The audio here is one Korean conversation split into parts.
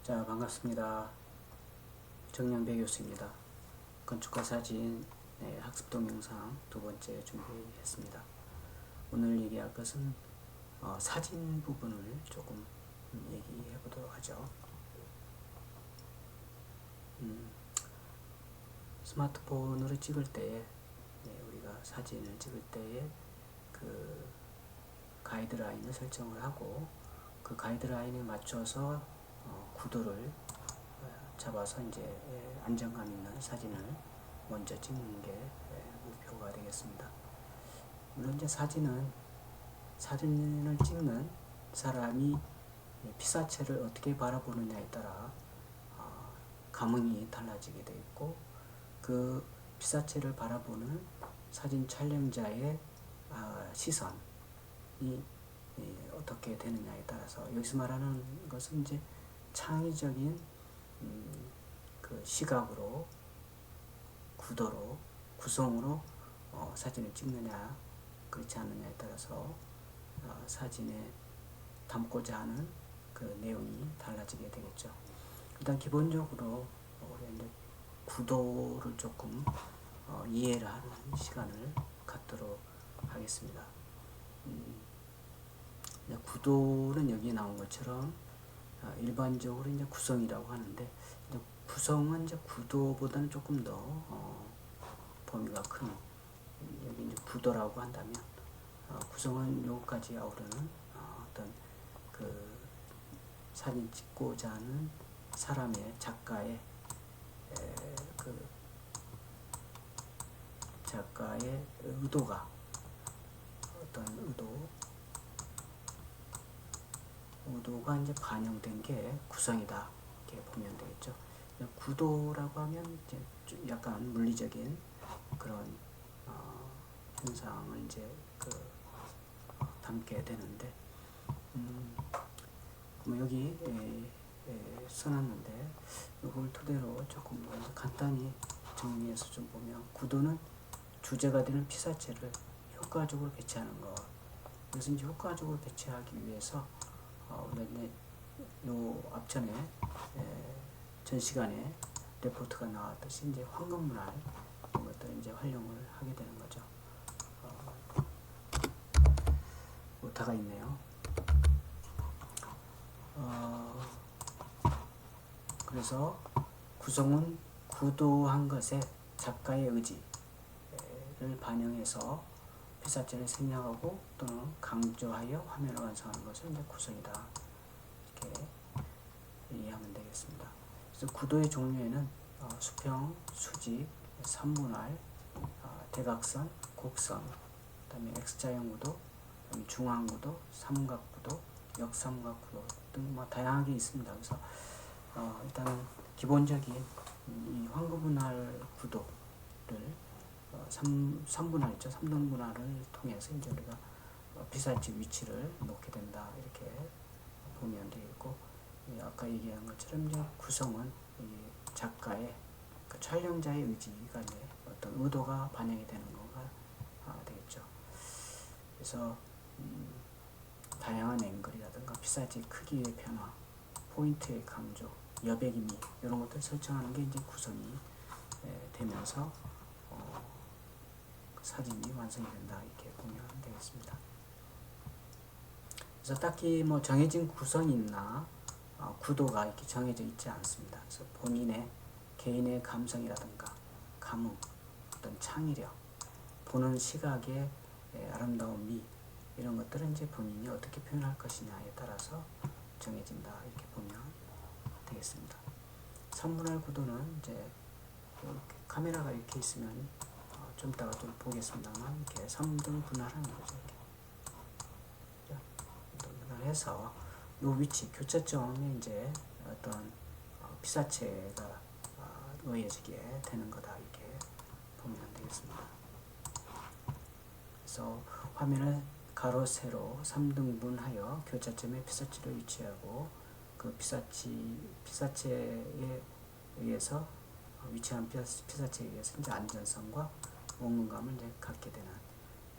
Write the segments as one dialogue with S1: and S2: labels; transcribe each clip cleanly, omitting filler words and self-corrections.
S1: 자, 반갑습니다. 정영배 교수입니다. 건축과 사진 학습 동영상 두 번째 준비했습니다. 오늘 얘기할 것은 사진 부분을 조금 얘기해 보도록 하죠. 스마트폰으로 찍을 때에 우리가 사진을 찍을 때에 그 가이드라인을 설정을 하고 그 가이드라인에 맞춰서 구도를 잡아서 이제 안정감 있는 사진을 먼저 찍는 게 목표가 되겠습니다. 물론 이제 사진을 찍는 사람이 피사체를 어떻게 바라보느냐에 따라 감흥이 달라지게 되어 있고, 그 피사체를 바라보는 사진 촬영자의 시선이 어떻게 되느냐에 따라서, 여기서 말하는 것은 이제 창의적인 그 시각으로, 구도로, 구성으로 사진을 찍느냐 그렇지 않느냐에 따라서 사진에 담고자 하는 그 내용이 달라지게 되겠죠. 일단 기본적으로 우리 이제 구도를 조금 이해를 하는 시간을 갖도록 하겠습니다. 구도는 여기 나온 것처럼 일반적으로 이제 구성이라고 하는데, 이제 구성은 이제 구도보다는 조금 더 범위가 큰, 여기 이제 구도라고 한다면 구성은 요까지 아우르는 어떤 그 사진 찍고자 하는 사람의, 작가의 작가의 의도가, 어떤 의도가 이제 반영된 게 구성이다 이렇게 보면 되겠죠. 구도라고 하면 이제 약간 물리적인 그런 현상을 이제 담게 되는데, 여기 써놨는데 이걸 토대로 조금 간단히 정리해서 좀 보면, 구도는 주제가 되는 피사체를 효과적으로 배치하는 것. 그래서 이제 효과적으로 배치하기 위해서 우리가 요 앞전에 전 시간에 레포트가 나왔듯이 이제 황금문화 이런 것들을 이제 활용을 하게 되는 거죠. 오타가 있네요. 그래서 구성은 구도한 것에 작가의 의지를 반영해서 피사체를 생략하고 또는 강조하여 화면을 완성하는 것을 이제 구성이다 이렇게 이해하면 되겠습니다. 그래서 구도의 종류에는 수평, 수직, 삼분할, 대각선, 곡선, 그다음에 X자형 구도, 그다음에 중앙 구도, 삼각 구도, 역삼각 구도 등 다양하게 있습니다. 그래서 일단은 기본적인 이 황금분할 구도를 3분할 있죠. 3등분할을 통해서 이제 우리가 피사체 위치를 놓게 된다 이렇게 보면 되겠고, 아까 얘기한 것처럼 이제 구성은 이 작가의, 그 촬영자의 의지가 이제 어떤 의도가 반영이 되는 거가 되겠죠. 그래서 다양한 앵글이라든가 피사체 크기의 변화, 포인트의 강조, 여백의 미 이런 것들 설정하는 게 이제 구성이 되면서 사진이 완성이 된다 이렇게 보면 되겠습니다. 그래서 딱히 정해진 구성이나 구도가 이렇게 정해져 있지 않습니다. 그래서 본인의 개인의 감성이라든가 감흥, 어떤 창의력, 보는 시각의 아름다운 미 이런 것들은 이제 본인이 어떻게 표현할 것이냐에 따라서 정해진다 이렇게 보면 되겠습니다. 3분할 구도는 이제 카메라가 이렇게 있으면 좀 이따가 좀 보겠습니다만, 이렇게 3등 분할하는 거죠. 이렇게 3등 분할해서 이 위치 교차점에 이제 어떤 피사체가 놓여지게 되는 거다 이렇게 보면 되겠습니다. 그래서 화면을 가로 세로 3등분하여 교차점에 피사체를 위치하고, 그 피사체에 의해서 위치한 피사체에 의해서 이제 안전성과 원근감을 이제 갖게 되는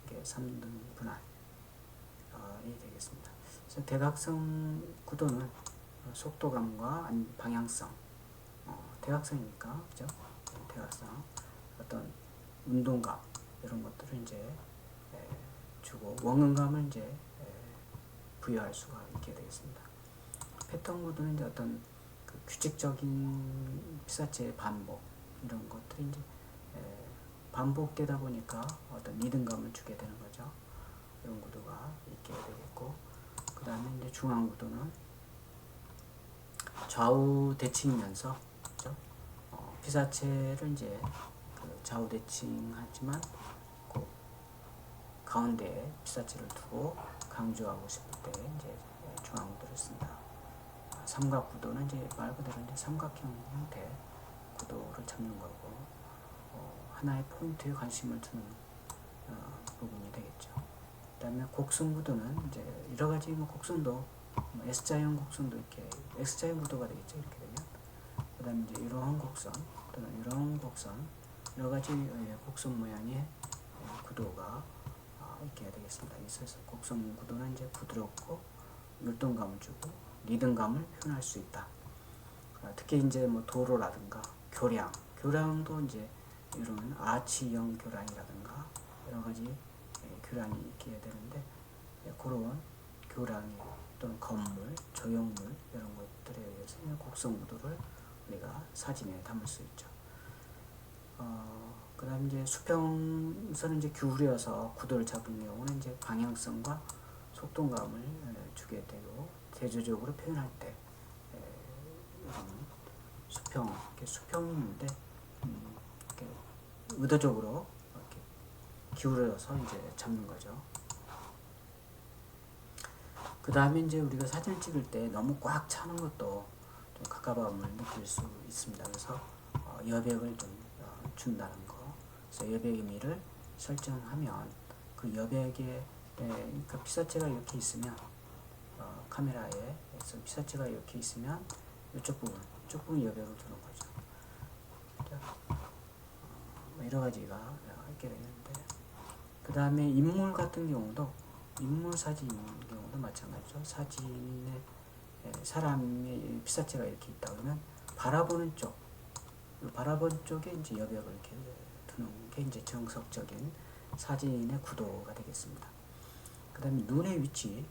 S1: 게 3등 분할이 되겠습니다. 그래서 대각선 구도는 속도감과 방향성, 대각선이니까 그죠? 대각선, 어떤 운동감 이런 것들을 이제 주고 원근감을 이제 부여할 수가 있게 되겠습니다. 패턴 구도는 이제 어떤 그 규칙적인 피사체의 반복 이런 것들이 이제 반복되다 보니까 어떤 리듬감을 주게 되는 거죠. 이런 구도가 있게 되겠고, 그 다음에 이제 중앙 구도는 좌우 대칭이면서 그죠? 피사체를 이제 그 좌우 대칭하지만 그 가운데에 피사체를 두고 강조하고 싶을 때 이제 중앙 구도를 씁니다. 삼각 구도는 이제 말 그대로 이제 삼각형 형태 구도를 잡는 거고, 하나의 포인트에 관심을 두는 부분이 되겠죠. 그다음에 곡선 구도는 이제 여러 가지 곡선도 S자형 곡선도 이렇게 X자형 구도가 되겠죠. 이렇게 되면 그다음에 이제 이러한 곡선 또는 이러한 곡선 여러 가지 곡선 모양의 구도가 있게 되겠습니다. 있어서 곡선 구도는 이제 부드럽고 율동감을 주고 리듬감을 표현할 수 있다. 특히 이제 뭐 도로라든가 교량도 이제 이런 아치형 교량이라든가 여러 가지 교량이 있게 되는데, 그런 교량이 또는 건물, 조형물 이런 것들에 의해서 곡선 구도를 우리가 사진에 담을 수 있죠. 그 다음 이제 수평선은 이제 기울여서 구도를 잡은 경우는 이제 방향성과 속동감을 주게 되고, 대조적으로 표현할 때 수평이 있는데 이렇게 의도적으로 이렇게 기울여서 이제 잡는 거죠. 그 다음에 이제 우리가 사진을 찍을 때 너무 꽉 차는 것도 좀 갑갑함을 느낄 수 있습니다. 그래서 여백을 좀 준다는 거. 그래서 여백의 미를 설정하면 그 여백에 그러니까 피사체가 이렇게 있으면 카메라에 피사체가 이렇게 있으면 이쪽 부분 여백을 두는 거죠. 여러 가지가 있게 되는데, 그 다음에 인물 같은 경우도 인물 사진 경우도 마찬가지죠. 사진에 사람의 피사체가 이렇게 있다 그러면 바라보는 쪽에 이제 여백을 이렇게 두는 게 이제 정석적인 사진의 구도가 되겠습니다. 그 다음에 눈의 위치,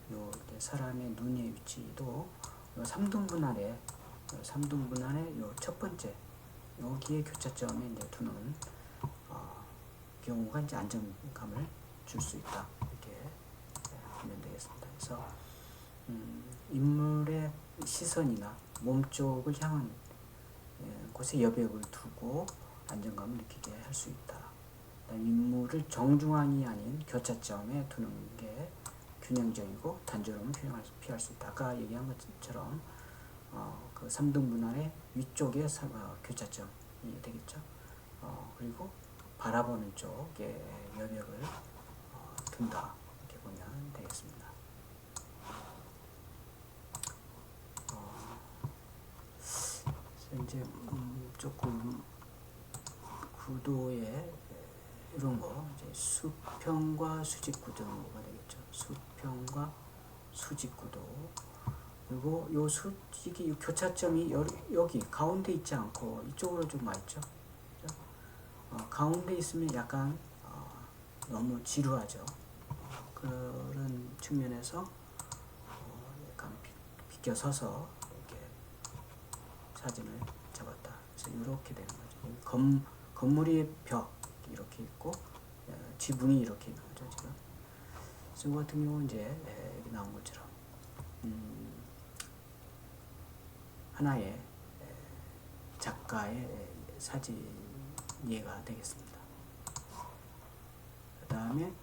S1: 사람의 눈의 위치도 3등분 안에 요 첫 번째 여기에 교차점에 이제 두는 경우가 이제 안정감을 줄 수 있다, 이렇게 보면 되겠습니다. 그래서 인물의 시선이나 몸 쪽을 향한 곳에 여백을 두고 안정감을 느끼게 할 수 있다. 인물을 정중앙이 아닌 교차점에 두는 게 균형적이고 단조로움을 피할 수 있다. 아까 얘기한 것처럼 그 3등분 안에 위쪽에 교차점이 되겠죠. 그리고 바라보는 쪽에 여백을 둔다, 이렇게 보면 되겠습니다. 이제 조금 구도에 이런 거 이제 수평과 수직 구도가 되겠죠. 수평과 수직 구도. 그리고 요 수직이 요 교차점이 여기 가운데 있지 않고 이쪽으로 좀 와 있죠. 가운데 있으면 약간 너무 지루하죠. 그런 측면에서 약간 비껴서서 이렇게 사진을 잡았다. 그래서 이렇게 되는 거죠. 건물이 벽 이렇게 있고 지붕이 이렇게 있는 거죠. 지금 이거 같은 경우 이제 여기 나온 것처럼 하나의 작가의 사진 이해가 되겠습니다. 그 다음에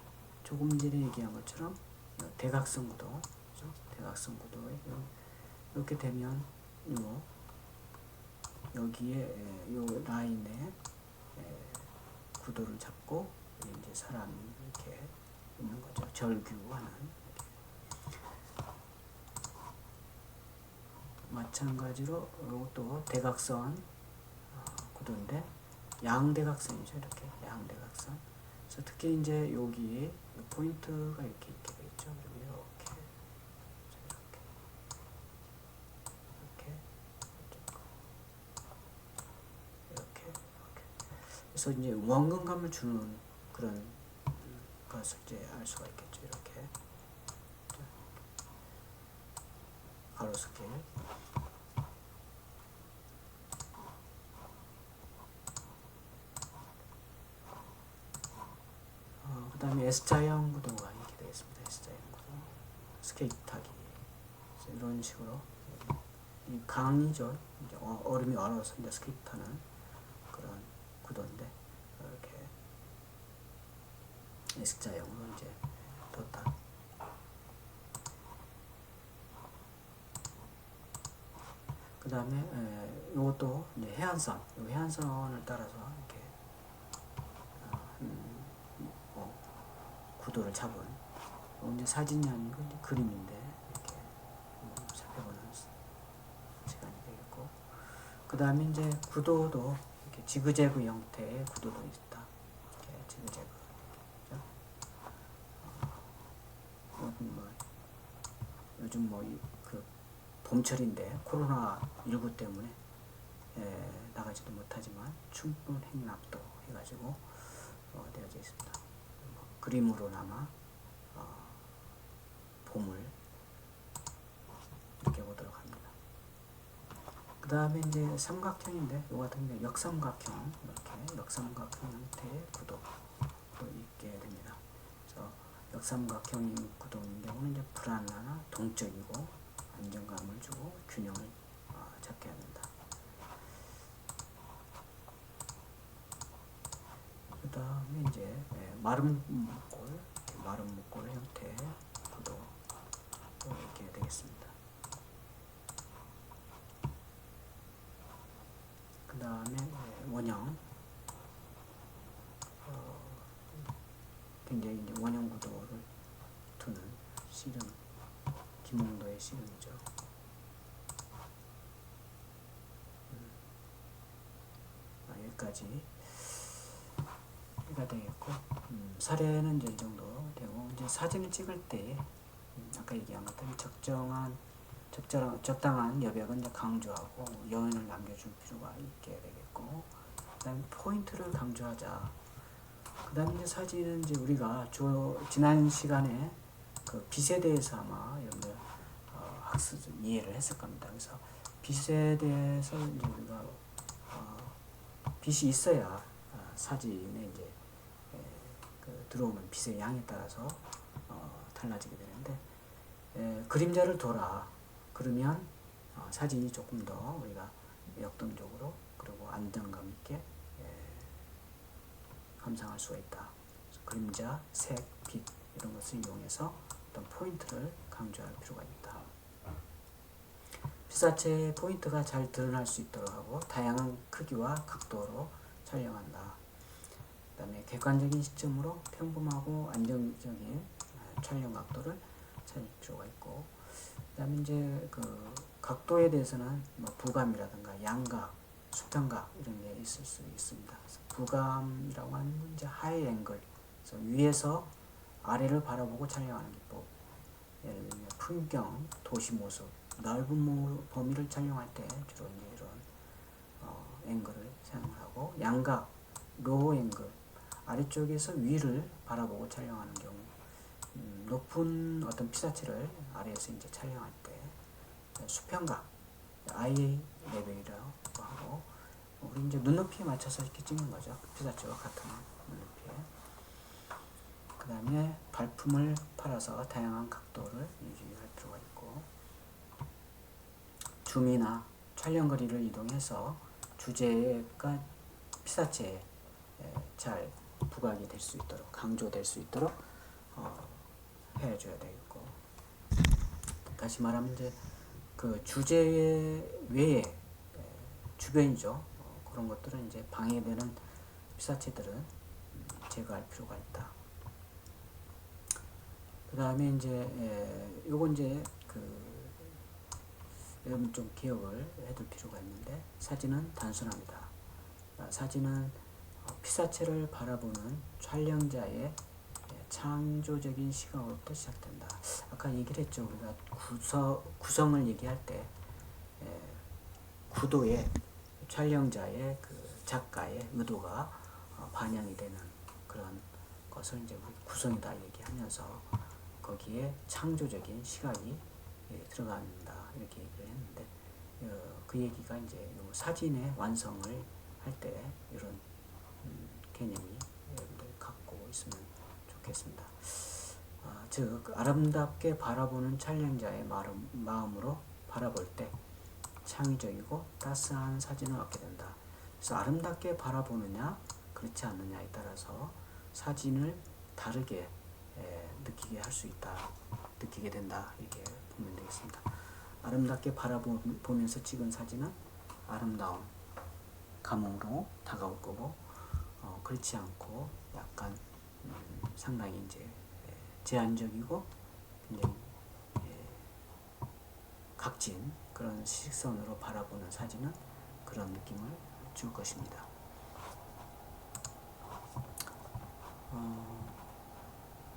S1: 조금 전에 얘기한 것처럼 대각선 구도, 그렇죠? 대각선 구도에 이렇게 되면 여기에 요 라인에 구도를 잡고 이제 사람이 이렇게 있는 거죠. 절규하는. 마찬가지로 이것도 대각선 구도인데 양대각선이죠. 이렇게 양대각선. 그래서 특히 이제 여기 포인트가 이렇게 있게 되겠죠. 그리고 이렇게 그래서 이제 원근감을 주는 그런 것을 이제 알 수가 있겠죠. 이렇게 가로수길. 그 다음에 S자형 구도가 이렇게 되겠습니다. S자형 구도. 스케이트 타기. 이런 식으로. 이 강이죠. 이제 얼음이 얼어서 이제 스케이트 타는 그런 구도인데, 이렇게 S자형으로 이제 뒀다. 그 다음에 이것도 이제 해안선, 해안선을 따라서 이렇게 구도를 잡은 이제 사진이 아니고 이제 그림인데 이렇게 살펴보는 시간이 되겠고, 그 다음에 이제 구도도 이렇게 지그재그 형태의 구도도 있다. 이렇게 지그재그. 요즘 그 봄철인데 코로나19 때문에 나가지도 못하지만 춘분 행락도 해가지고 되어져 있습니다. 그림으로나마 봄을 느껴보도록 합니다. 그 다음에 이제 삼각형인데, 이 같은 경우 역삼각형, 이렇게 역삼각형 형태의 구도도 있게 됩니다. 그래서 역삼각형 구도인 경우는 이제 불안하나 동적이고 안정감을 주고 균형을 잡게 합니다. 그 다음에 이제 마름 목골 형태의 구도 이렇게 되겠습니다. 그 다음에 원형, 굉장히 이제 원형 구도를 두는 씨름, 김홍도의 씨름이죠. 여기까지 가 되겠고, 사례는 이제 이 정도 되고, 이제 사진을 찍을 때 아까 얘기한 것처럼 적당한 여백은 이제 강조하고 여운을 남겨줄 필요가 있게 되겠고, 그다음에 포인트를 강조하자. 그다음에 이제 사진은 이제 우리가 지난 시간에 그 빛에 대해서 아마 여러분들 학습 이해를 했을 겁니다. 그래서 빛에 대해서 이제 우리가 빛이 있어야 사진에 이제 들어오는 빛의 양에 따라서 달라지게 되는데, 그림자를 둬라. 그러면 사진이 조금 더 우리가 역동적으로 그리고 안정감 있게 감상할 수가 있다. 그림자, 색, 빛 이런 것을 이용해서 어떤 포인트를 강조할 필요가 있다. 피사체의 포인트가 잘 드러날 수 있도록 하고 다양한 크기와 각도로 촬영한다. 그 다음에 객관적인 시점으로 평범하고 안정적인 촬영 각도를 찾을 필요가 있고, 그 다음에 이제 그 각도에 대해서는 뭐 부감이라든가 양각, 수평각 이런 게 있을 수 있습니다. 그래서 부감이라고 하는 건 이제 하이 앵글, 그래서 위에서 아래를 바라보고 촬영하는 기법. 예를 들면 풍경, 도시 모습, 넓은 범위를 촬영할 때 주로 이제 이런 앵글을 사용하고, 양각, 로우 앵글, 아래쪽에서 위를 바라보고 촬영하는 경우, 높은 어떤 피사체를 아래에서 이제 촬영할 때 수평각, IA 레벨이라고 하고, 우리 이제 눈높이에 맞춰서 이렇게 찍는 거죠. 피사체와 같은 눈높이에. 그 다음에 발품을 팔아서 다양한 각도를 유지할 필요가 있고, 줌이나 촬영 거리를 이동해서 주제가 피사체에 잘 부각이 될 수 있도록, 강조될 수 있도록 해줘야 되겠고, 다시 말하면 이제 그 주제 외에 주변이죠. 그런 것들은 이제 방해되는 피사체들은 제거할 필요가 있다. 그 다음에 이제 요건 이제 여러분 좀 기억을 해둘 필요가 있는데, 사진은 단순합니다. 사진은 피사체를 바라보는 촬영자의 창조적인 시각으로부터 시작된다. 아까 얘기를 했죠. 우리가 구성을 얘기할 때 구도에 촬영자의 그 작가의 의도가 반영이 되는 그런 것을 이제 구성이다 얘기하면서 거기에 창조적인 시각이 들어간다 이렇게 얘기를 했는데 그 얘기가 이제 요 사진의 완성을 할 때 이런 개념이 여러분들 갖고 있으면 좋겠습니다. 즉 아름답게 바라보는 촬영자의 마음으로 바라볼 때 창의적이고 따스한 사진을 얻게 된다. 그래서 아름답게 바라보느냐 그렇지 않느냐에 따라서 사진을 다르게 느끼게 할 수 있다, 느끼게 된다 이렇게 보면 되겠습니다. 아름답게 바라보면서 찍은 사진은 아름다운 감흥으로 다가올 거고 그렇지 않고 약간 상당히 이제 제한적이고 굉장히 각진 그런 시선으로 바라보는 사진은 그런 느낌을 줄 것입니다.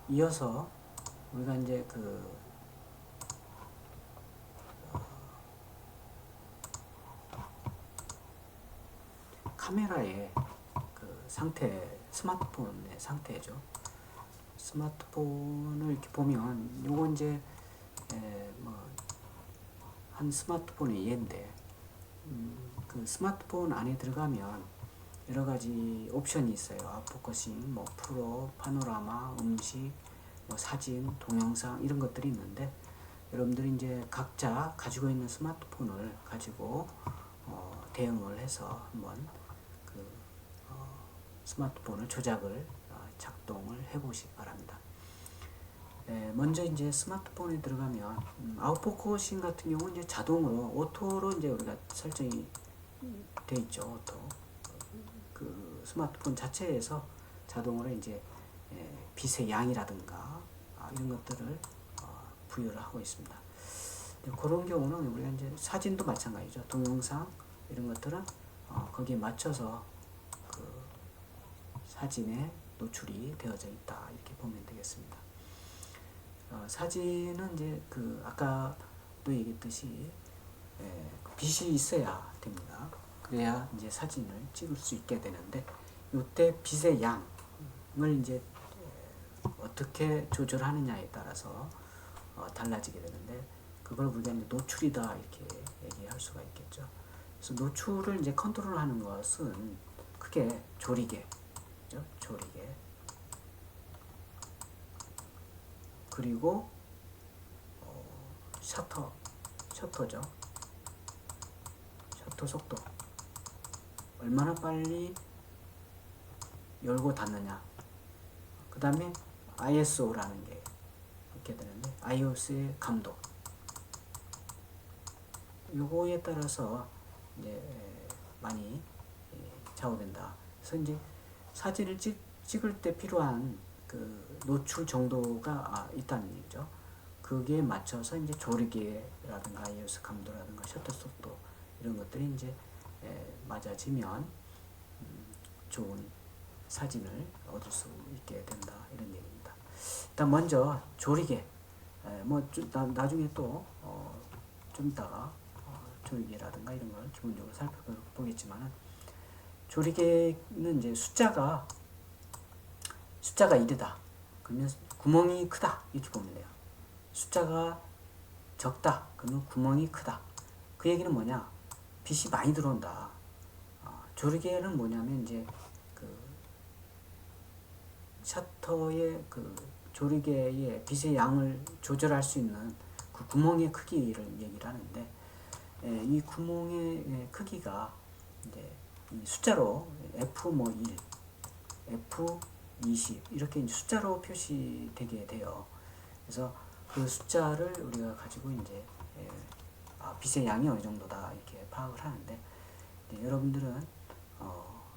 S1: 이어서 우리가 이제 카메라의 상태, 스마트폰의 상태죠. 스마트폰을 이렇게 보면 요거 이제 한 스마트폰의 예인데 그 스마트폰 안에 들어가면 여러 가지 옵션이 있어요. 아웃포커싱, 뭐 프로, 파노라마, 음식, 뭐 사진, 동영상 이런 것들이 있는데 여러분들이 이제 각자 가지고 있는 스마트폰을 가지고 대응을 해서 한번 스마트폰을 조작을 작동을 해보시기 바랍니다. 먼저 이제 스마트폰에 들어가면 아웃포커싱 같은 경우는 이제 자동으로 오토로 이제 우리가 설정이 돼 있죠. 오토. 그 스마트폰 자체에서 자동으로 이제 빛의 양이라든가 이런 것들을 부여를 하고 있습니다. 그런 경우는 우리가 이제 사진도 마찬가지죠. 동영상 이런 것들은 거기에 맞춰서 그 사진에 노출이 되어져 있다 이렇게 보면 되겠습니다. 사진은 이제 아까도 얘기했듯이 빛이 있어야 됩니다. 그래야 이제 사진을 찍을 수 있게 되는데 이때 빛의 양을 이제 어떻게 조절하느냐에 따라서 달라지게 되는데 그걸 우리가 이제 노출이다 이렇게 얘기할 수가 있겠죠. 그래서 노출을 이제 컨트롤하는 것은 크게 조리개, 그죠? 조리개. 그리고 셔터죠. 셔터 속도. 얼마나 빨리 열고 닫느냐. 그 다음에 ISO라는 게 있게 되는데 ISO의 감도. 요거에 따라서 이제 많이 좌우된다. 그래서 이제 사진을 찍을 때 필요한 그 노출 정도가 있다는 얘기죠. 그게 맞춰서 이제 조리개라든가 ISO 감도라든가 셔터 속도 이런 것들이 이제 맞아지면 좋은 사진을 얻을 수 있게 된다 이런 얘기입니다. 일단 먼저 조리개 나중에 또 좀 이따가 조리개라든가 이런 걸 기본적으로 살펴보겠지만은 조리개는 이제 숫자가 1이다. 그러면 구멍이 크다 이렇게 보면 돼요. 숫자가 적다. 그러면 구멍이 크다. 그 얘기는 뭐냐? 빛이 많이 들어온다. 조리개는 뭐냐면 이제 그 셔터의 그 조리개의 빛의 양을 조절할 수 있는 그 구멍의 크기를 얘기를 하는데 이 구멍의 크기가 이제 이 숫자로 F1, F20 이렇게 이제 숫자로 표시되게 돼요. 그래서 그 숫자를 우리가 가지고 이제 빛의 양이 어느 정도다 이렇게 파악을 하는데 여러분들은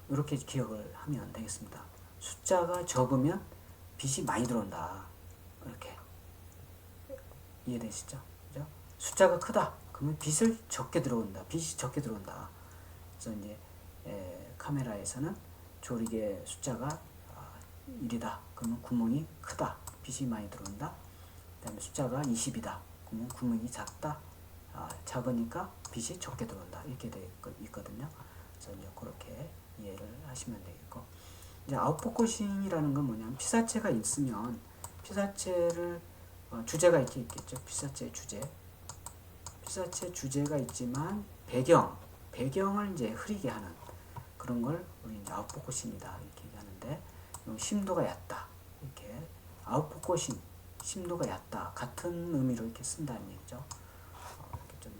S1: 이렇게 기억을 하면 되겠습니다. 숫자가 적으면 빛이 많이 들어온다. 이렇게 이해되시죠? 그죠? 숫자가 크다. 그러면 빛이 적게 들어온다. 그래서 이제 카메라에서는 조리개 숫자가 1이다. 그러면 구멍이 크다. 빛이 많이 들어온다. 그 다음에 숫자가 20이다. 그러면 구멍이 작다. 작으니까 빛이 적게 들어온다. 이렇게 되어 있거든요. 그래서 이제 그렇게 이해를 하시면 되겠고. 이제 아웃포커싱이라는 건 뭐냐면 피사체가 있으면 피사체를 주제가 이렇게 있겠죠. 피사체 주제. 피사체 주제가 있지만 배경을 이제 흐리게 하는 그런 걸 우리 이제 아웃포커싱이다 이렇게 얘기하는데 심도가 얕다 이렇게 아웃포커싱 심도가 얕다 같은 의미로 이렇게 쓴다는 얘기죠. 이렇게 좀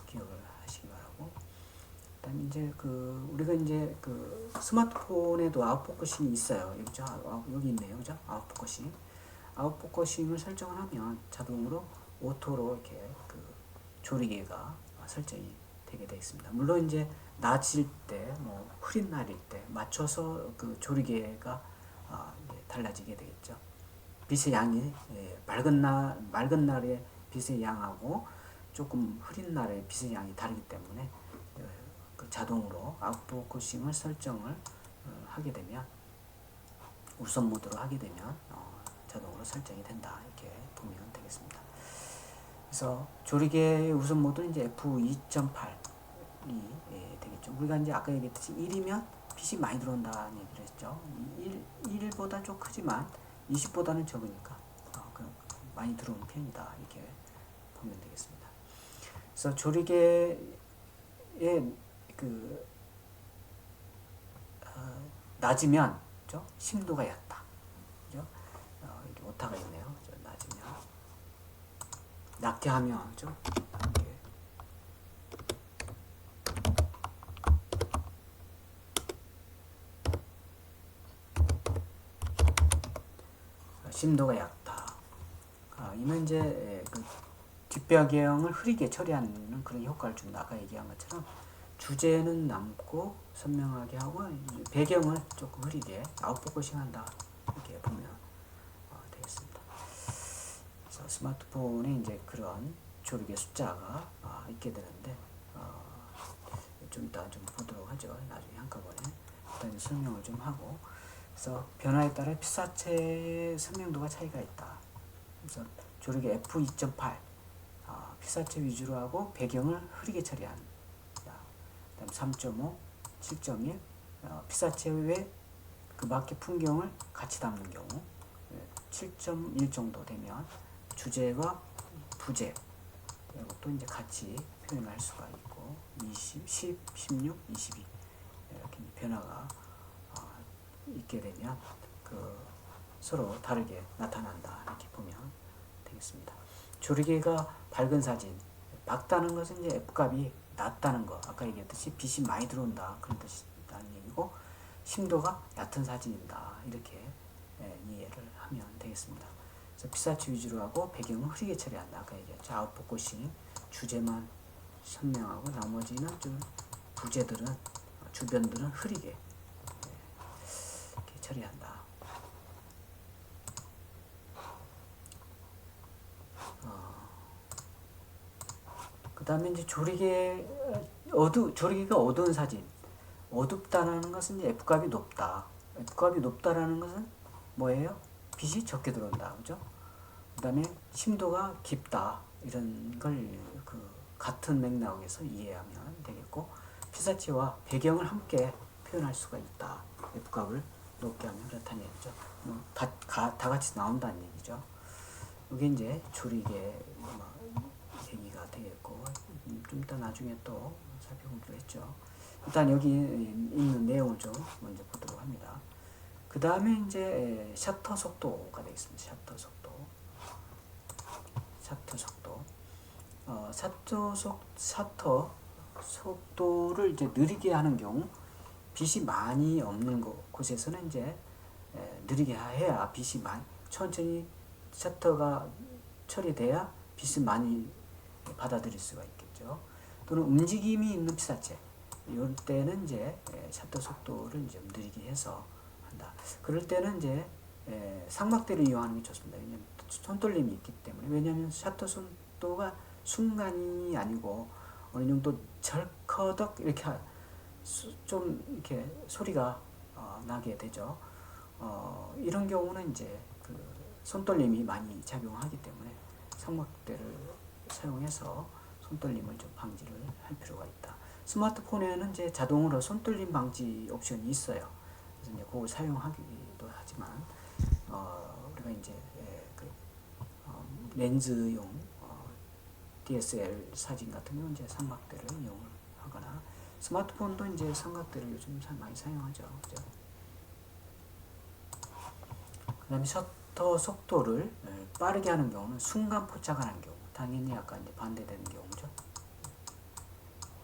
S1: 기억을 하시기 바라고. 그다음 이제 우리가 이제 스마트폰에도 아웃포커싱이 있어요. 여기 있네요, 그죠? 아웃포커싱을 설정을 하면 자동으로 오토로 이렇게 조리개가 설정이 되게 되어 있습니다. 물론 이제 낮일 때, 뭐 흐린 날일 때 맞춰서 조리개가 달라지게 되겠죠. 빛의 양이 맑은 날에 빛의 양하고 조금 흐린 날에 빛의 양이 다르기 때문에 자동으로 아웃포커싱을 설정을 하게 되면 우선 모드로 하게 되면 자동으로 설정이 된다 이렇게 보면 되겠습니다. 그래서 조리개의 우선 모드는 이제 f2.8이 되겠죠. 우리가 이제 아까 얘기했듯이 1이면 빛이 많이 들어온다는 얘기를 했죠. 1보다 좀 크지만 20보다는 적으니까 많이 들어오는 편이다 이렇게 보면 되겠습니다. 그래서 조리개의 낮으면 그죠? 심도가 얕다. 그죠? 이렇게 오타가 있네요. 낮으면 낮게 하면 그죠? 이렇게 심도가 얕다. 이는 이제 뒷배경을 흐리게 처리하는 그런 효과를 준다. 아까 얘기한 것처럼 주제는 남고 선명하게 하고 배경을 조금 흐리게 아웃포커싱 한다 이렇게 보면 되겠습니다. 그래서 스마트폰에 이제 그런 조리개 숫자가 있게 되는데 좀 이따 좀 보도록 하죠. 나중에 한꺼번에 일단 설명을 좀 하고. 그래서 변화에 따라 피사체의 선명도가 차이가 있다. 그래서 조리개 f2.8 피사체 위주로 하고 배경을 흐리게 처리한. 그다음 3.5, 7.1 피사체 외 그 밖의 풍경을 같이 담는 경우 7.1 정도 되면 주제와 부제 이것도 이제 같이 표현을 할 수가 있고 20, 10, 16, 22 이렇게 변화가 있게 되면 서로 다르게 나타난다 이렇게 보면 되겠습니다. 조리개가 밝은 사진, 밝다는 것은 이제 F값이 낮다는 거, 아까 얘기했듯이 빛이 많이 들어온다 그런 뜻이라는 얘기고 심도가 얕은 사진이다 이렇게 이해를 하면 되겠습니다. 그래서 피사체 위주로 하고 배경은 흐리게 처리한다. 아까 얘기했죠. 아웃포커싱 주제만 선명하고 나머지는 좀 부제들은 주변들은 흐리게 이렇게 처리한다. 그 다음에 이제 조리개가 어두운 사진. 어둡다는 것은 이제 F값이 높다. F값이 높다라는 것은 뭐예요? 빛이 적게 들어온다. 그죠? 그 다음에 심도가 깊다. 이런 걸 같은 맥락에서 이해하면 되겠고, 피사체와 배경을 함께 표현할 수가 있다. F값을 높게 하면 그렇다는 얘기죠. 다 같이 나온다는 얘기죠. 이게 이제 조리개 얘기가 되겠고, 좀 이따 나중에 또 살펴보기로 했죠. 일단 여기 있는 내용을 좀 먼저 보도록 합니다. 그 다음에 이제 셔터 속도가 되겠습니다. 셔터 속도를 이제 느리게 하는 경우, 빛이 많이 없는 곳에서는 이제 느리게 해야 빛이 천천히 셔터가 처리돼야 빛을 많이 받아들일 수가 있겠죠. 또는 움직임이 있는 피사체, 이럴 때는 이제 셔터 속도를 좀 느리게 해서 한다. 그럴 때는 이제 상막대를 이용하는 게 좋습니다. 왜냐하면 손떨림이 있기 때문에. 왜냐하면 셔터 속도가 순간이 아니고 어느 정도 절커덕 이렇게 좀 이렇게 소리가 나게 되죠. 이런 경우는 이제 손떨림이 많이 작용하기 때문에 상막대를 사용해서 손떨림을 좀 방지를 할 필요가 있다. 스마트폰에는 이제 자동으로 손떨림 방지 옵션이 있어요. 그래서 이제 그걸 사용하기도 하지만 우리가 이제 렌즈용 DSL 사진 같은 경우는 이제 삼각대를 이용을 하거나 스마트폰도 이제 삼각대를 요즘 많이 사용하죠. 그죠? 그 다음에 셔터 속도를 빠르게 하는 경우는 순간 포착하는 경우, 당연히 약간 이제 반대되는 경우죠.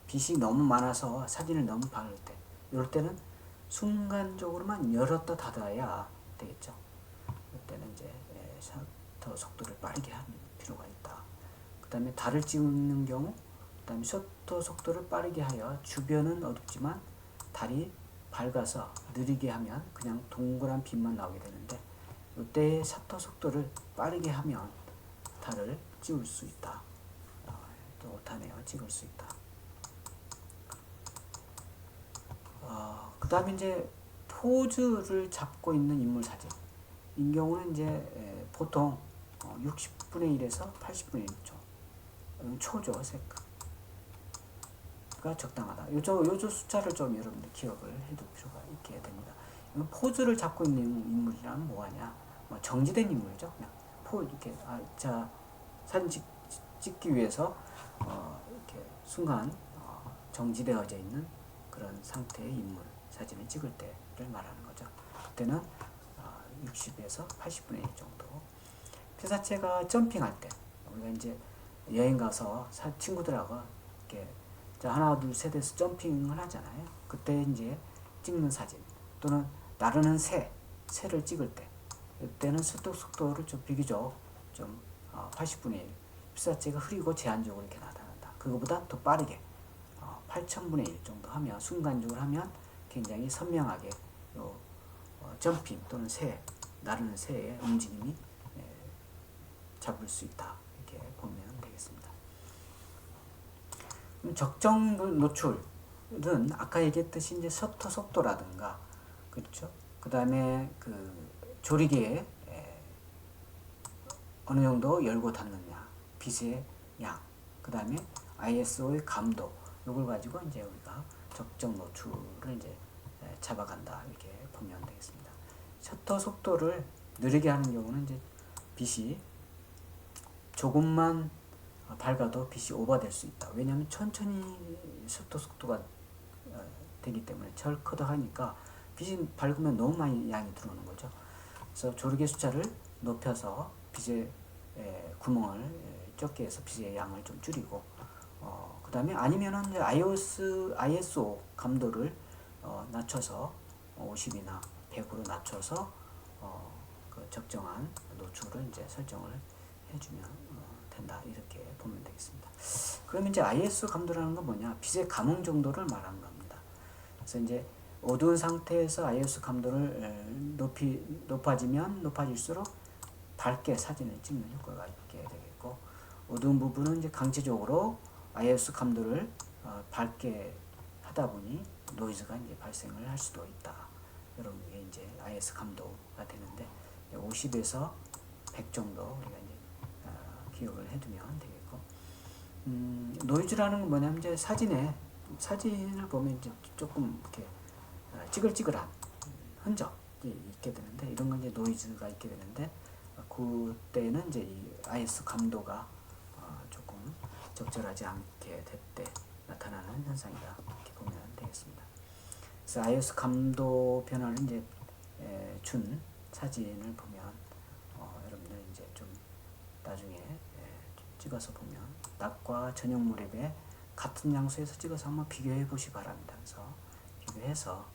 S1: 빛이 너무 많아서 사진을 너무 박을 때, 이럴 때는 순간적으로만 열었다 닫아야 되겠죠. 이럴 때는 이제 셔터 속도를 빠르게 하는 필요가 있다. 그 다음에 달을 찍는 경우, 그 다음에 셔터 속도를 빠르게 하여 주변은 어둡지만 달이 밝아서 느리게 하면 그냥 동그란 빛만 나오게 되는데, 이때 셔터 속도를 빠르게 하면 달을 찍을 수 있다. 또 오타네요. 찍을 수 있다. 그 다음에 이제 포즈를 잡고 있는 인물 사진. 이 경우는 이제 보통 60분의 1에서 80분의 1초. 초죠, 세크가 적당하다. 요조 숫자를 좀 여러분들 기억을 해둘 필요가 있게 됩니다. 포즈를 잡고 있는 인물이란 뭐하냐? 정지된 인물이죠. 그냥 이렇게 사진 찍기 위해서 이렇게 순간 정지되어져 있는 그런 상태의 인물 사진을 찍을 때를 말하는 거죠. 그때는 60에서 80분의 1 정도. 피사체가 점핑할 때, 우리가 이제 여행 가서 친구들하고 이렇게 하나 둘 셋 해서 점핑을 하잖아요. 그때 이제 찍는 사진, 또는 나르는 새를 찍을 때, 이때는 셔터 속도를 좀 비교적 좀 80분의 1, 피사체가 흐리고 제한적으로 이렇게 나타난다. 그거보다 더 빠르게 8000분의 1 정도 하면, 순간적으로 하면 굉장히 선명하게 점핑 또는 나르는 새의 움직임이 잡을 수 있다. 이렇게 보면 되겠습니다. 적정 노출은 아까 얘기했듯이 이제 셔터 속도라든가, 그렇죠? 그 다음에 조리개에 어느 정도 열고 닫느냐, 빛의 양, 그 다음에 ISO의 감도, 이걸 가지고 이제 우리가 적정 노출을 이제 잡아간다. 이렇게 보면 되겠습니다. 셔터 속도를 느리게 하는 경우는 이제 빛이 조금만 밝아도 빛이 오버될 수 있다. 왜냐하면 천천히 셔터 속도가 되기 때문에 절커덕하니까 빛이 밝으면 너무 많이 양이 들어오는 거죠. 그래서 조리개 숫자를 높여서 빛의 구멍을 적게 해서 빛의 양을 좀 줄이고, 그 다음에 아니면은 이제 ISO 감도를 낮춰서 50이나 100으로 낮춰서 그 적정한 노출을 이제 설정을 해주면 된다. 이렇게 보면 되겠습니다. 그러면 이제 ISO 감도라는 건 뭐냐? 빛의 감응 정도를 말하는 겁니다. 그래서 이제 어두운 상태에서 ISO 감도를 높아지면 높아질수록 밝게 사진을 찍는 효과가 있게 되겠고, 어두운 부분은 이제 강제적으로 ISO 감도를 밝게 하다 보니 노이즈가 이제 발생을 할 수도 있다. 이런 게 이제 ISO 감도가 되는데, 50에서 100 정도 우리가 이제 기억을 해두면 되겠고, 노이즈라는 건 뭐냐면 이제 사진을 보면 이제 조금 이렇게 찌글찌글한 흔적이 있게 되는데, 이런 건 이제 노이즈가 있게 되는데, 그때는 이제 이 ISO 감도가 조금 적절하지 않게 될 때 나타나는 현상이다. 이렇게 보면 되겠습니다. 그래서 ISO 감도 변화를 이제 준 사진을 보면 여러분들 이제 좀 나중에 찍어서 보면 낮과 저녁 무렵에 같은 장소에서 찍어서 한번 비교해 보시기 바랍니다. 그래서 비교해서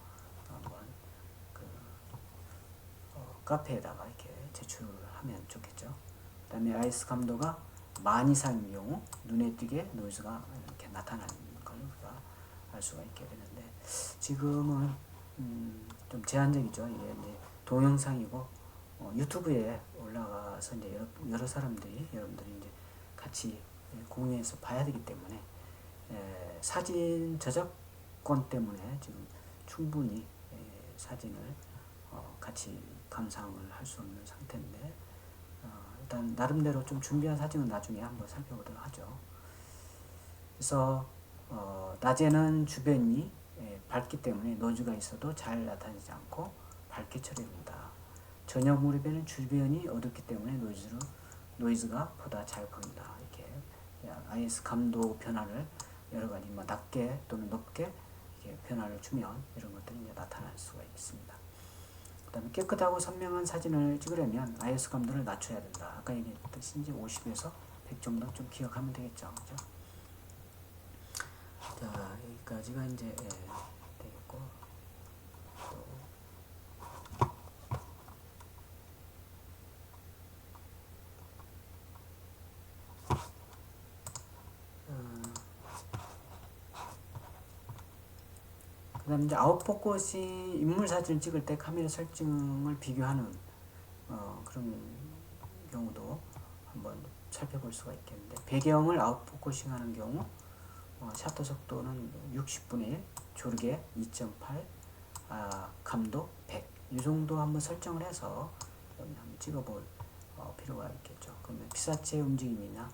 S1: 한번 카페에다가 이렇게 제출하면 좋겠죠. 그 다음에 ISO 감도가 만 이상인 경우 눈에 띄게 노이즈가 이렇게 나타나는 걸 우리가 알 수가 있게 되는데, 지금은 좀 제한적이죠. 이게 이제 동영상이고 유튜브에 올라가서 이제 여러 사람들이 여러분들이 이제 같이 공유해서 봐야 되기 때문에 사진 저작권 때문에 지금 충분히 사진을 같이 감상을 할 수 없는 상태인데, 일단 나름대로 좀 준비한 사진은 나중에 한번 살펴보도록 하죠. 그래서 낮에는 주변이 밝기 때문에 노이즈가 있어도 잘 나타나지 않고 밝게 처리됩니다. 저녁 무렵에는 주변이 어둡기 때문에 노이즈가 보다 잘 보인다. 이렇게 IS 감도 변화를 여러 가지 뭐 낮게 또는 높게 이렇게 변화를 주면 이런 것들이 이제 나타날 수가 있습니다. 그다음에 깨끗하고 선명한 사진을 찍으려면 IS 감도를 낮춰야 된다. 아까 얘기했듯이 이제 50에서 100 정도 좀 기억하면 되겠죠. 그죠? 자, 여기까지가 이제 되겠고, 또 그다음에 이제 아웃포커싱 인물 사진을 찍을 때 카메라 설정을 비교하는 그런 경우도 한번 살펴볼 수가 있겠는데, 배경을 아웃포커싱하는 경우 셔터 속도는 60분의 1, 조르게 2.8, 감도 100. 이 정도 한번 설정을 해서 한번 찍어볼 필요가 있겠죠. 그러면 피사체 움직임이나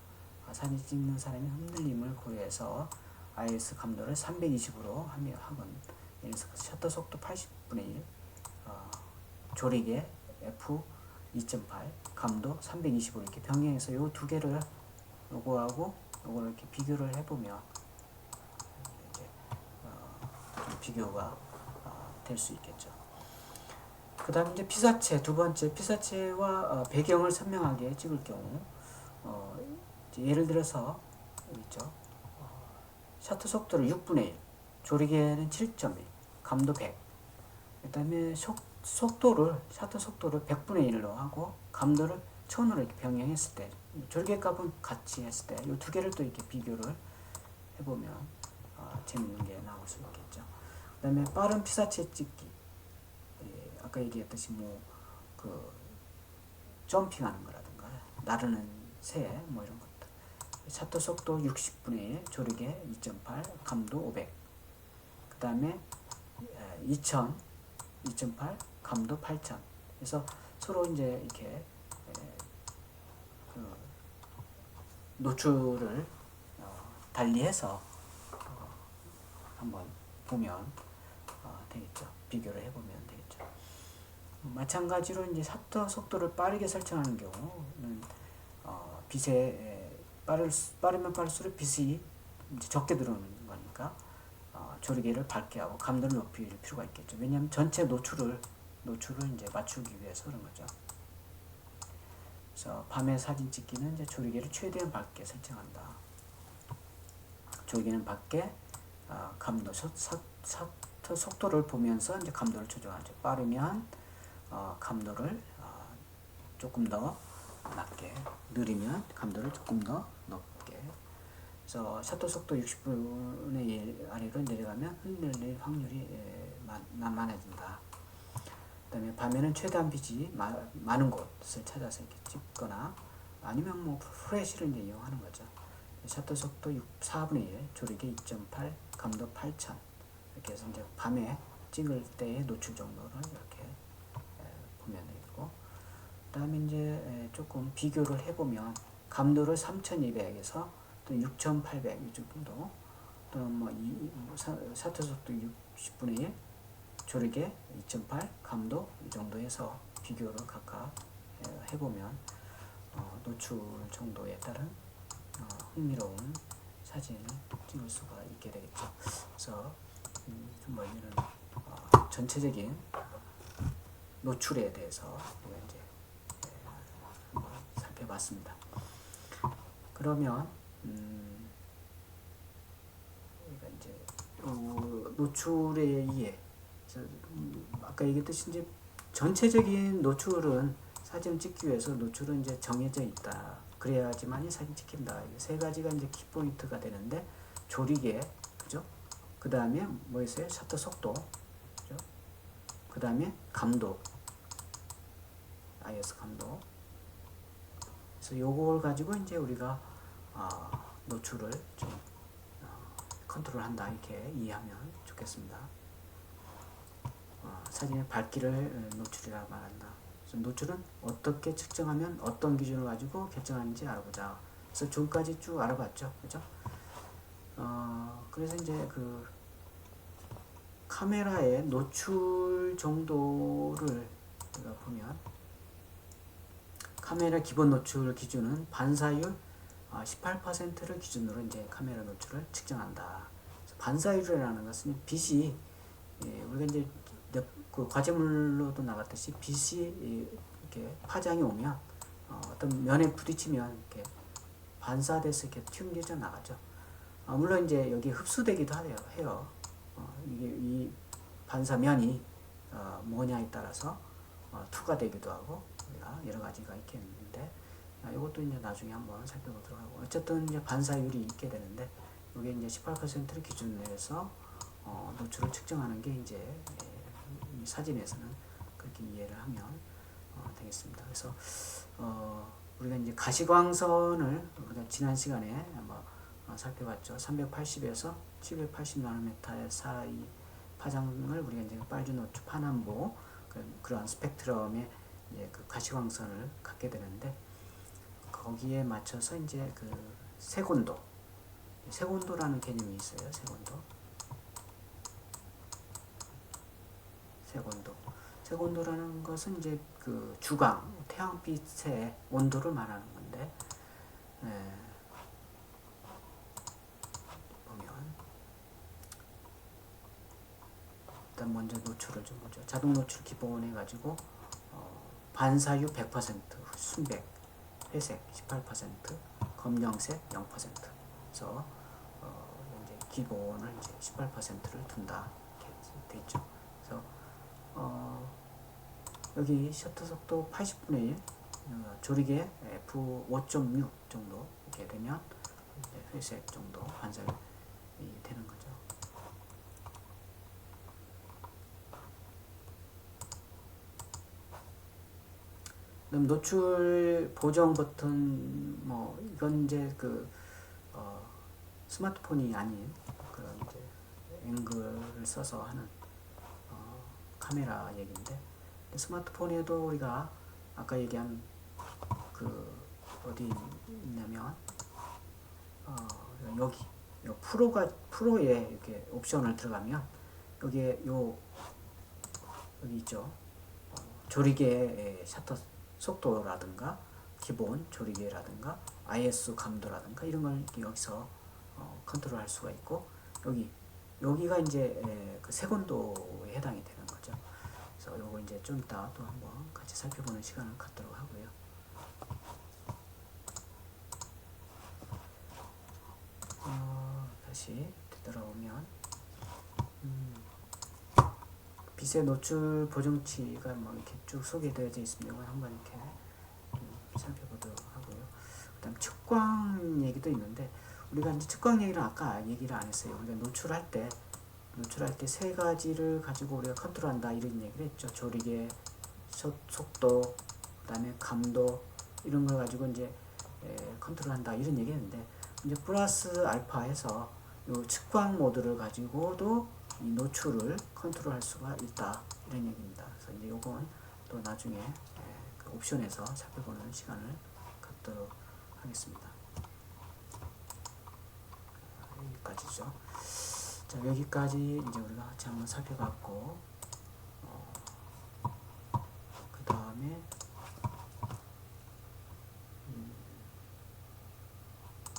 S1: 사진 찍는 사람의 흔들림을 고려해서 IS 감도를 320으로 하면 예를 들어서 셔터 속도 80분의 1, 조리개 F 2.8, 감도 320으로 이렇게 병행해서 이 두 개를 요거하고 요거를 이렇게 비교를 해보면 이제 비교가 될 수 있겠죠. 그 다음에 이제 피사체, 두 번째 피사체와 배경을 선명하게 찍을 경우 예를 들어서 여기 있죠. 셔터 속도를 6분의 1, 조리개는 7.1, 감도 100. 그 다음에 셔터 속도를 100분의 1로 하고 감도를 1000으로 이렇게 병행했을 때, 조리개 값은 같이 했을 때 이 두 개를 또 이렇게 비교를 해보면 재밌는 게 나올 수 있겠죠. 그 다음에 빠른 피사체 찍기. 아까 얘기했듯이 점핑하는 거라든가 나르는 새 이런 것들. 셔터 속도 60분의 1, 조리개 2.8, 감도 500. 그 다음에 2000, 2.8, 감도 8000. 그래서 서로 이제 이렇게 노출을 달리해서 한번 보면 되겠죠. 비교를 해보면 되겠죠. 마찬가지로 이제 셔터 속도를 빠르게 설정하는 경우는 빛에 빠르면 빠를수록 빛이 이제 적게 들어오는 거니까 조리개를 밝게 하고 감도를 높일 필요가 있겠죠. 왜냐하면 전체 노출을 이제 맞추기 위해서 그런 거죠. 그래서 밤에 사진 찍기는 이제 조리개를 최대한 밝게 설정한다. 조리개는 밝게 감도 셔터 속도를 보면서 이제 감도를 조정하죠. 빠르면 감도를 조금 더 낮게, 느리면 감도를 조금 더 높게. 그래서 셔터 속도 60분의 1 아래로 내려가면 흔들릴 확률이 많아진다. 그 다음에 밤에는 최대한 빛이 많은 곳을 찾아서 이렇게 찍거나 아니면 플래시를 이제 이용하는 거죠. 셔터 속도 4분의 1, 조리개 2.8, 감도 8000. 이렇게 해서 이제 밤에 찍을 때의 노출 정도를 이렇게 보면 되겠고, 그 다음에 이제 조금 비교를 해보면 감도를 3200에서 또 6800 이 정도, 또 셔터 속도 60분의 1, 조리개 2.8, 감도 이 정도에서 비교를 각각 해보면 노출 정도에 따른 흥미로운 사진을 찍을 수가 있게 되겠죠. 그래서 이런 전체적인 노출에 대해서 우리가 이제 한번 살펴봤습니다. 그러면 우리가 이제 노출에 의해 아까 얘기했듯이 이제 전체적인 노출은 사진을 찍기 위해서 노출은 이제 정해져 있다. 그래야지만이 사진 찍힌다. 세 가지가 이제 키포인트가 되는데, 조리개, 그죠? 그 다음에 뭐였어요? 셔터 속도, 그죠? 그 다음에 감도, IS 감도. 그래서 요걸 가지고 이제 우리가 노출을 좀 컨트롤한다, 이렇게 이해하면 좋겠습니다. 사진의 밝기를 노출이라고 말한다. 그래서 노출은 어떻게 측정하면 어떤 기준을 가지고 결정하는지 알아보자. 그래서 지금까지 쭉 알아봤죠, 그죠? 그래서 이제 카메라의 노출 정도를 우리가 보면 카메라 기본 노출 기준은 반사율 18%를 기준으로 이제 카메라 노출을 측정한다. 반사율이라는 것은 빛이 우리가 이제 그 과제물로도 나갔듯이 빛이 이렇게 파장이 오면 어떤 면에 부딪히면 이렇게 반사돼서 이렇게 튕겨져 나가죠. 물론 이제 여기 흡수되기도 해요. 이게 이 반사면이 뭐냐에 따라서 투가 되기도 하고 우리가 여러 가지가 있겠는데 이것도 이제 나중에 한번 살펴보도록 하고 어쨌든 이제 반사율이 있게 되는데 이게 이제 18%를 기준으로 해서 노출을 측정하는 게 이제 이 사진에서는 그렇게 이해를 하면 되겠습니다. 그래서 우리가 이제 가시광선을 우리가 지난 시간에 한번 살펴봤죠. 380에서 780 나노미터 사이 파장을 우리가 이제 빨주노출 파남보 그런 스펙트럼의 이제 그 가시광선을 갖게 되는데 거기에 맞춰서 이제 그 색온도라는 개념이 있어요. 색온도라는 것은 이제 그 주광, 태양빛의 온도를 말하는 건데 보면 일단 먼저 노출을 좀 보죠. 자동 노출 기본 해가지고 반사율 100%, 순백, 회색 18%, 검정색 0%. 그래서 이제 기본을 이제 18%를 둔다 이렇게 돼 있죠. 그래서 여기 셔터 속도 80분의 1, 조리개 f 5.6 정도 이렇게 되면 회색 정도 반사율이 되는 거죠. 그럼 노출 보정 버튼 이건 이제 그 스마트폰이 아닌 그런 이제 앵글을 써서 하는 카메라 얘기인데 스마트폰에도 우리가 아까 얘기한 그 어디 있냐면 여기 프로에 이렇게 옵션을 들어가면 여기에 여기 있죠. 조리개의 셔터 속도라든가 기본 조리개라든가 ISO 감도라든가 이런 걸 여기서 컨트롤할 수가 있고 여기가 이제 그 색온도에 해당이 되는 거죠. 그래서 요거 이제 좀 이따 또 한번 같이 살펴보는 시간을 갖도록 하고요. 다시 되돌아오면 빛의 노출 보정치가 이렇게 쭉 소개되어져 있습니다. 이걸 한번 이렇게 살펴보도록 하고요. 그다음 측광 얘기도 있는데 우리가 이제 측광 얘기는 아까 얘기를 안 했어요. 우리가 노출할 때 세 가지를 가지고 우리가 컨트롤한다 이런 얘기를 했죠. 조리개, 속도, 그다음에 감도 이런 걸 가지고 이제 컨트롤한다 이런 얘기했는데 이제 플러스 알파에서 요 측광 모드를 가지고도 이 노출을 컨트롤할 수가 있다 이런 얘기입니다. 그래서 이제 요건 또 나중에 그 옵션에서 살펴보는 시간을 갖도록 하겠습니다. 여기까지죠. 자, 여기까지 이제 우리가 같이 한번 살펴봤고 그 다음에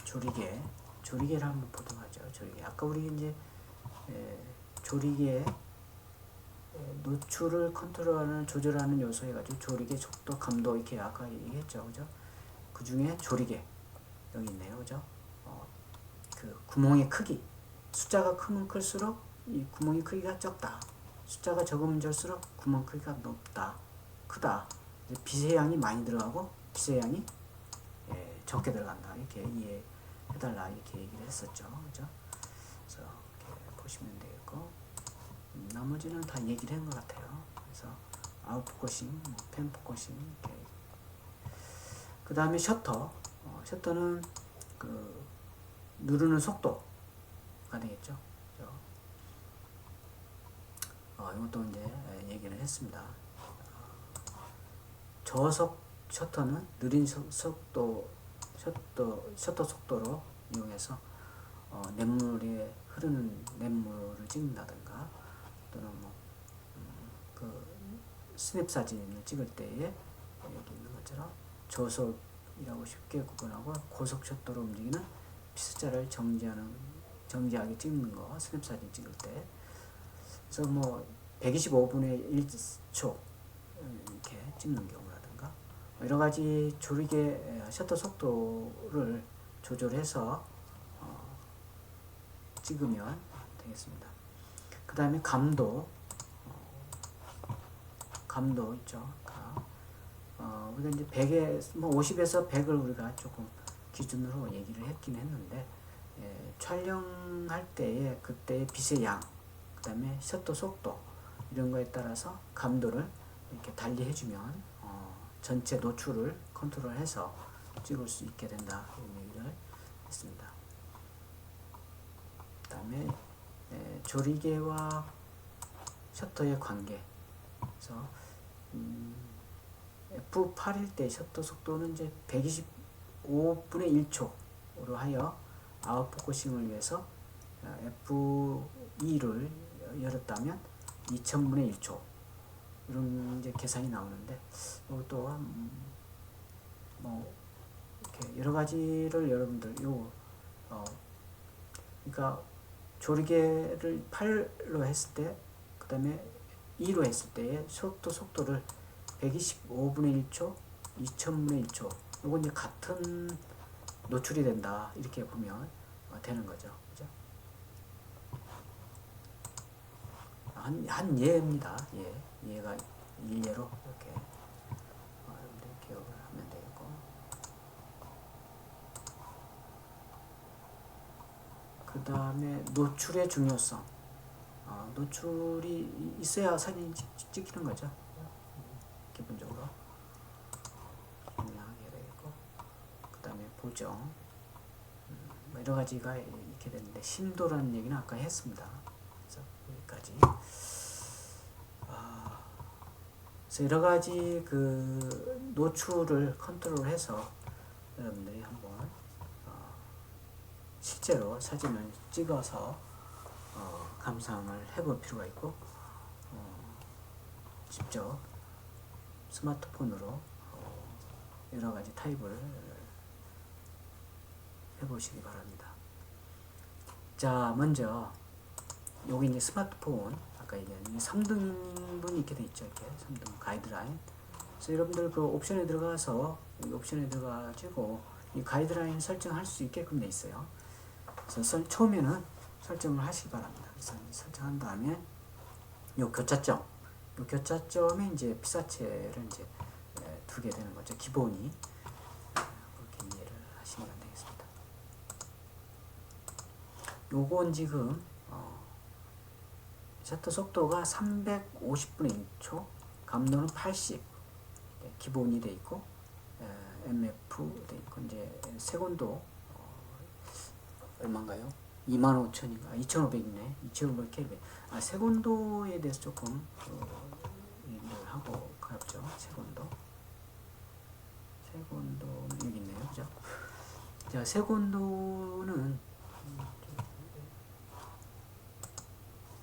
S1: 조리개를 한번 보도록 하죠. 조리개. 아까 우리 이제 조리개 노출을 컨트롤하는 조절하는 요소 해가지고 조리개 속도 감도 이렇게 아까 얘기했죠, 그죠? 그 중에 조리개 여기 있네요, 그죠? 그 구멍의 크기 숫자가 크면 클수록 이 구멍의 크기가 적다. 숫자가 적으면 적을수록 구멍 크기가 높다, 크다. 이제 빛의 양이 많이 들어가고 빛의 양이 적게 들어간다. 이렇게 이해해달라 이렇게 얘기를 했었죠, 그죠? 그래서 이렇게 보시면 되겠고 나머지는 다 얘기를 한 것 같아요. 그래서 아웃포커싱, 펜포커싱 이렇게. 그 다음에 셔터는 그 누르는 속도가 되겠죠. 이것도 이제 얘기를 했습니다. 저속 셔터는 느린 셔터 속도로 이용해서 흐르는 냇물을 찍는다든가 스냅 사진을 찍을 때에 여기 있는 것처럼 저속이라고 쉽게 구분하고 고속 셔터로 움직이는 피스자를 정지하게 찍는 거, 스냅 사진 찍을 때. 그래서 뭐 125분의 1초 이렇게 찍는 경우라든가 여러 가지 조리개 셔터 속도를 조절해서 찍으면 되겠습니다. 그 다음에 감도 있죠. 우리가 이제 100에 뭐 50에서 100을 우리가 조금 기준으로 얘기를 했긴 했는데, 촬영할 때에 그때의 빛의 양, 그 다음에 셔터 속도 이런 거에 따라서 감도를 이렇게 달리 해주면 전체 노출을 컨트롤해서 찍을 수 있게 된다, 이런 얘기를 했습니다. 그 다음에 조리개와 셔터의 관계. 그래서 F8일 때 셔터 속도는 이제 125분의 1초로 하여 아웃포커싱을 위해서 F2를 열었다면 2000분의 1초 이런 이제 계산이 나오는데, 또 뭐 이렇게 여러 가지를 여러분들 그러니까 조리개를 8로 했을 때, 그 다음에 2로 했을 때의 셔터 속도를 125분의 1초, 2000분의 1초, 요건 이제 같은 노출이 된다, 이렇게 보면 되는 거죠. 그죠? 한 예입니다. 예가 일례로 이렇게 여러분들 기억을 하면 되겠고, 그 다음에 노출의 중요성. 노출이 있어야 사진 찍히는 거죠. 기본적으로 중요하게 되겠고, 그 다음에 보정, 뭐 여러 가지가 이렇게 되는데, 심도라는 얘기는 아까 했습니다. 그래서 여기까지. 그래서 여러 가지 그 노출을 컨트롤해서 여러분들이 한번 실제로 사진을 찍어서 감상을 해볼 필요가 있고, 직접 스마트폰으로 여러 가지 타입을 해보시기 바랍니다. 자, 먼저 여기 이제 스마트폰 아까 얘기한 3등분이 이렇게 돼 있죠. 이렇게 3등 가이드라인. 그래서 여러분들 그 옵션에 들어가서 여기 옵션에 들어가지고 이 가이드라인 설정할 수 있게끔 돼 있어요. 그래서 처음에는 설정을 하시기 바랍니다. 그래서 설정한 다음에 요 교차점에 이제 피사체를 이제 두게 되는 거죠. 기본이. 그렇게 이해를 하시면 되겠습니다. 요건 지금 셔터 속도가 350분의 1초, 감도는 80, 기본이 돼 있고, MF 돼 있고, 이제 세곤도 얼마인가요? 25,000인가? 2,500이네. 2,500 켈빈. 세곤도에 대해서 조금 얘기를 하고 가죠. 세곤도 여기 있네요. 그죠? 자, 세곤도는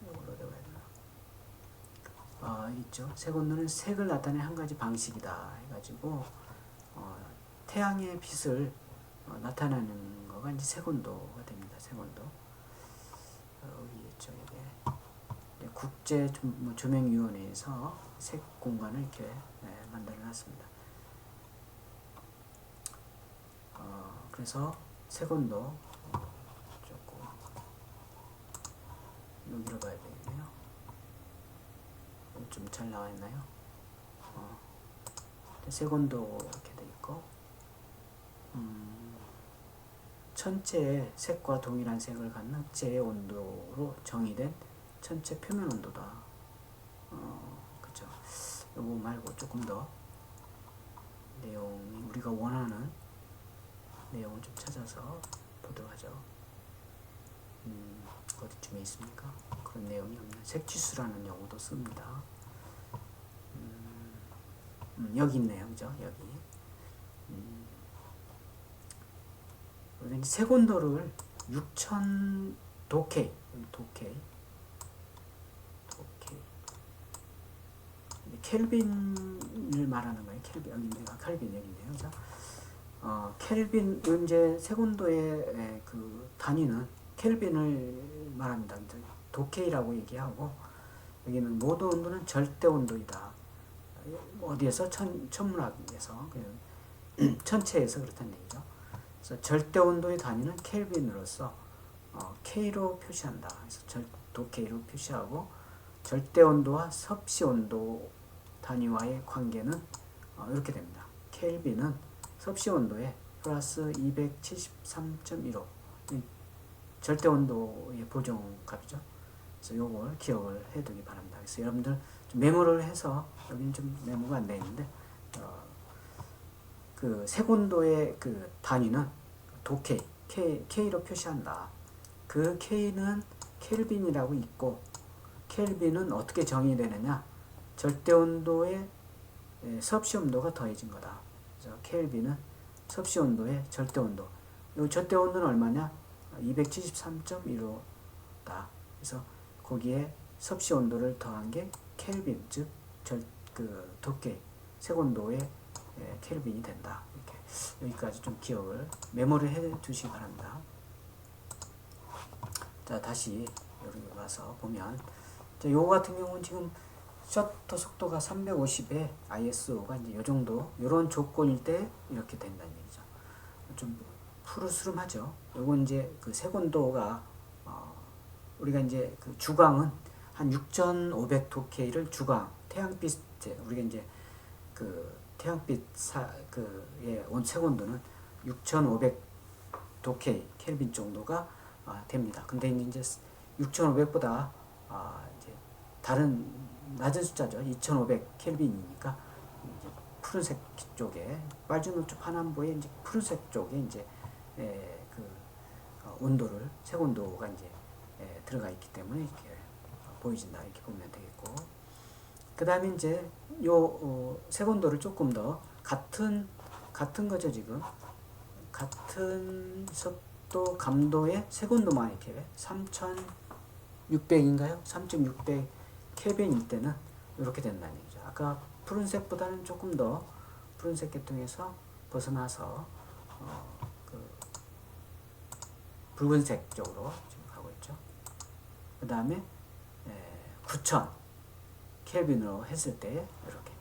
S1: 이걸로 되어야 되나? 있죠. 세곤도는 색을 나타내는 한 가지 방식이다 해가지고 태양의 빛을 나타내는 거가 이제 세곤도가 됩니다. 세곤도. 여기 있죠. 이게 국제 조명위원회에서 색 공간을 이렇게 만들어 놨습니다. 그래서 세곤도 조금 여기로 가야 되겠네요. 좀 잘 나와 있나요? 세곤도 이렇게 돼 있고, 천체의 색과 동일한 색을 갖는 흑제의 온도로 정의된 천체 표면 온도다. 그죠? 요거 말고 조금 더 내용이 우리가 원하는 내용을 좀 찾아서 보도록 하죠. 어디쯤에 있습니까? 그런 내용이 없는 색지수라는 용어도 씁니다. 여기 있네요. 그죠? 여기. 세곤도를 6000 도케이 켈빈을 말하는 거예요. 켈빈 여기인데요. 자, 켈빈 이제 세곤도의 그 단위는 켈빈을 말합니다. 도케이라고 얘기하고 여기는 모든 온도는 절대 온도이다. 어디에서 천문학에서 천체에서 그렇다는 얘기죠. 그래서 절대 온도의 단위는 켈빈으로서 K로 표시한다. 그래서 도케이로 표시하고 절대 온도와 섭씨 온도 단위와의 관계는 이렇게 됩니다. 켈빈은 섭씨 온도에 플러스 273.15 절대 온도의 보정값이죠. 그래서 요걸 기억을 해두기 바랍니다. 그래서 여러분들 좀 메모를 해서 여기는 좀 메모가 안 되어 있는데 그 세곤도의 그 단위는 도케이 K로 표시한다. 그 K는 켈빈이라고 있고 켈빈은 어떻게 정의되느냐? 절대 온도에 섭씨 온도가 더해진 거다. 그래서 켈빈은 섭씨 온도에 절대 온도. 이 절대 온도는 얼마냐? 273.15다. 그래서 거기에 섭씨 온도를 더한 게 켈빈, 즉 그 도케이 세곤도의 켈빈이 된다. 이렇게 여기까지 좀 기억을 메모를 해 두시기 바랍니다. 자, 다시 여기 와서 보면 자, 요거 같은 경우는 지금 셔터 속도가 350에 ISO가 이제 요 정도 요런 조건일 때 이렇게 된다는 얘기죠. 좀 푸르스름하죠. 요건 이제 그 세곤도가 우리가 이제 그 주광은 한 6,500 도케이를 주광 태양빛 우리가 이제 그 태양빛 온 세곤도는 6,500 도케이 켈빈 정도가 됩니다. 근데 이제 6,500보다 이제 다른 낮은 숫자죠. 2,500 켈빈이니까 이제 푸른색 쪽에 빨주노초 파남보의 이제 푸른색 쪽에 이제 그 온도를 세곤도가 이제 들어가 있기 때문에 이렇게 보여진다 이렇게 보면 되겠고, 그 다음에 이제 요 세곤도를 조금 더 같은 거죠. 지금 같은 속도 감도의 세곤도만 이렇게 3,600인가요? 3,600 켈빈일 때는 이렇게 된다는 얘기죠. 아까 푸른색보다는 조금 더 푸른색 계통에서 벗어나서 그 붉은색 쪽으로 지금 가고 있죠. 그 다음에 9,000 켈빈으로 했을 때 이렇게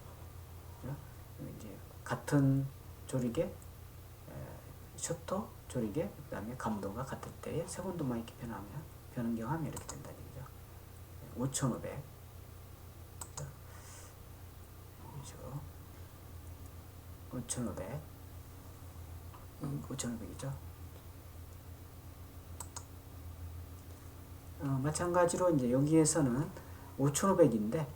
S1: 이제 같은 조리개 셔터 조리개 그 다음에 감도가 같을 때에 세곤도만 이렇게 변경하면 이렇게 된다는 얘기죠. 5,500 5,500 5,500이죠. 마찬가지로 이제 여기에서는 5,500인데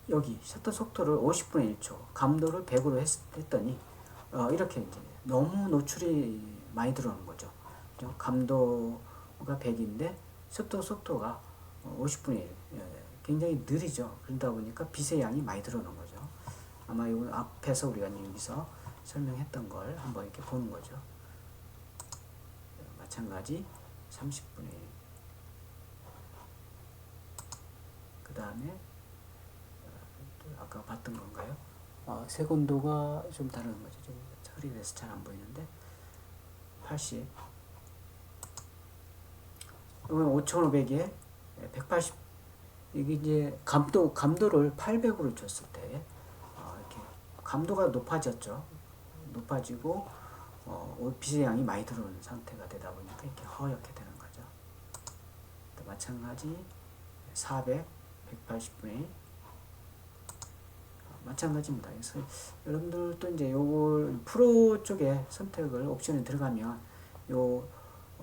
S1: 여기 셔터 속도를 50분의 1초, 감도를 100으로 했더니 이렇게 이제 너무 노출이 많이 들어오는 거죠. 감도가 100인데 셔터 속도가 50분의 1, 굉장히 느리죠. 그러다 보니까 빛의 양이 많이 들어오는 거죠. 아마 이건 앞에서 우리가 여기서 설명했던 걸 한번 이렇게 보는 거죠. 마찬가지 30분의 1. 그 다음에 아까 봤던 건가요? 세곤도가 좀 다른 거죠. 좀 흐릿해서 잘 안 보이는데 80. 이건 5,500에 180. 이게 이제 감도를 800으로 줬을 때 이렇게 감도가 높아졌죠. 높아지고 빛의 양이 많이 들어오는 상태가 되다 보니까 이렇게 허옇게 되는 거죠. 또 마찬가지 400, 180분의 1 마찬가지입니다. 그래서 여러분들도 이제 요걸 프로 쪽에 선택을 옵션에 들어가면 요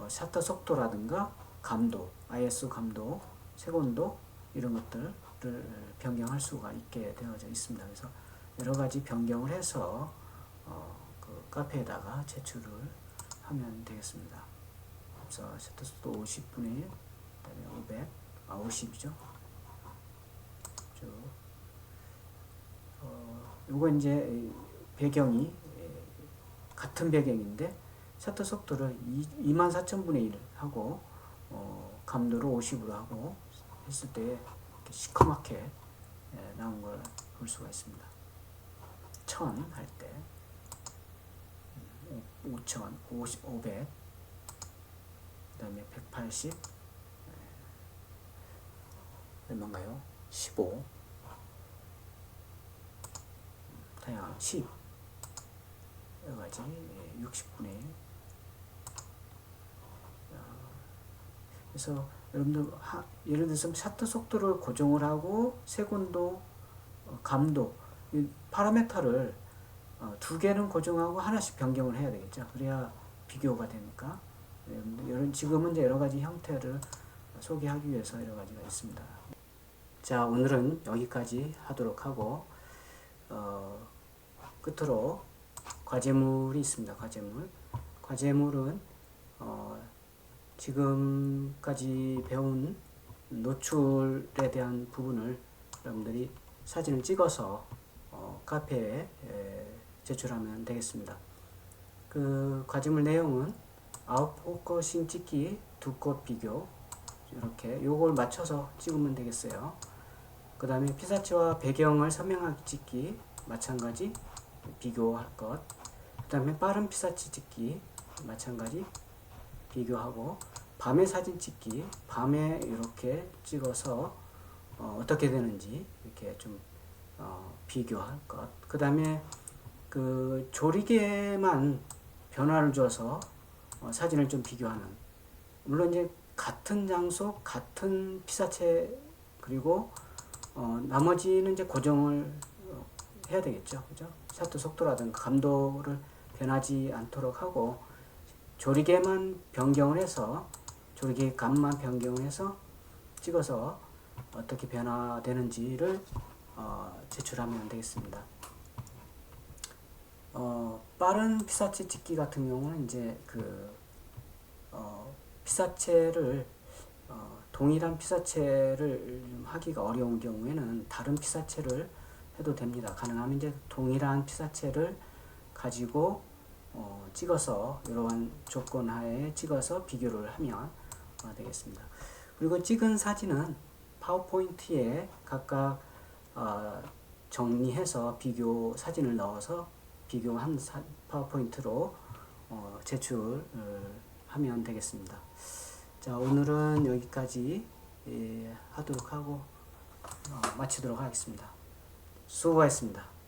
S1: 셔터 속도라든가 감도, ISO 감도, 세곤도 이런 것들을 변경할 수가 있게 되어져 있습니다. 그래서 여러 가지 변경을 해서 그 카페에다가 제출을 하면 되겠습니다. 그래서 셔터 속도 50분의 1, 그다음에 50이죠. 요거 이제 배경이 같은 배경인데 셔터 속도를 24,000분의 1 하고 감도를 50으로 하고 했을 때 이렇게 시커멓게 나온 걸 볼 수가 있습니다. 1000 할 때 5000, 500, 그 다음에 180, 얼마인가요? 15, 다양한 10, 여러가지 60분의 1. 그래서 여러분들 예를 들어서 셔터 속도를 고정을 하고 세곤도, 감도, 이 파라메터를 두 개는 고정하고 하나씩 변경을 해야 되겠죠. 그래야 비교가 되니까. 지금은 이제 여러 가지 형태를 소개하기 위해서 여러 가지가 있습니다. 자, 오늘은 여기까지 하도록 하고, 끝으로 과제물이 있습니다. 과제물은 지금까지 배운 노출에 대한 부분을 여러분들이 사진을 찍어서 카페에 제출하면 되겠습니다. 그 과제물 내용은 아웃포커싱 찍기, 두 컷 비교, 이렇게 요걸 맞춰서 찍으면 되겠어요. 그 다음에 피사체와 배경을 선명하게 찍기, 마찬가지 비교할 것. 그 다음에 빠른 피사체 찍기, 마찬가지 비교하고, 밤에 사진 찍기, 밤에 이렇게 찍어서 어떻게 되는지 이렇게 좀 비교할 것. 그 다음에 그 조리개만 변화를 줘서 사진을 좀 비교하는. 물론 이제 같은 장소, 같은 피사체, 그리고 나머지는 이제 고정을 해야 되겠죠, 그죠? 셔터 속도라든가 감도를 변하지 않도록 하고, 조리개만 변경을 해서, 조리개 값만 변경을 해서 찍어서 어떻게 변화되는지를 제출하면 되겠습니다. 빠른 피사체 찍기 같은 경우는 이제 피사체를 동일한 피사체를 하기가 어려운 경우에는 다른 피사체를 해도 됩니다. 가능하면 이제 동일한 피사체를 가지고 찍어서 이러한 조건 하에 찍어서 비교를 하면 되겠습니다. 그리고 찍은 사진은 파워포인트에 각각 정리해서 비교 사진을 넣어서 비교한 파워포인트로 제출하면 되겠습니다. 자, 오늘은 여기까지 하도록 하고 마치도록 하겠습니다. 수고하셨습니다.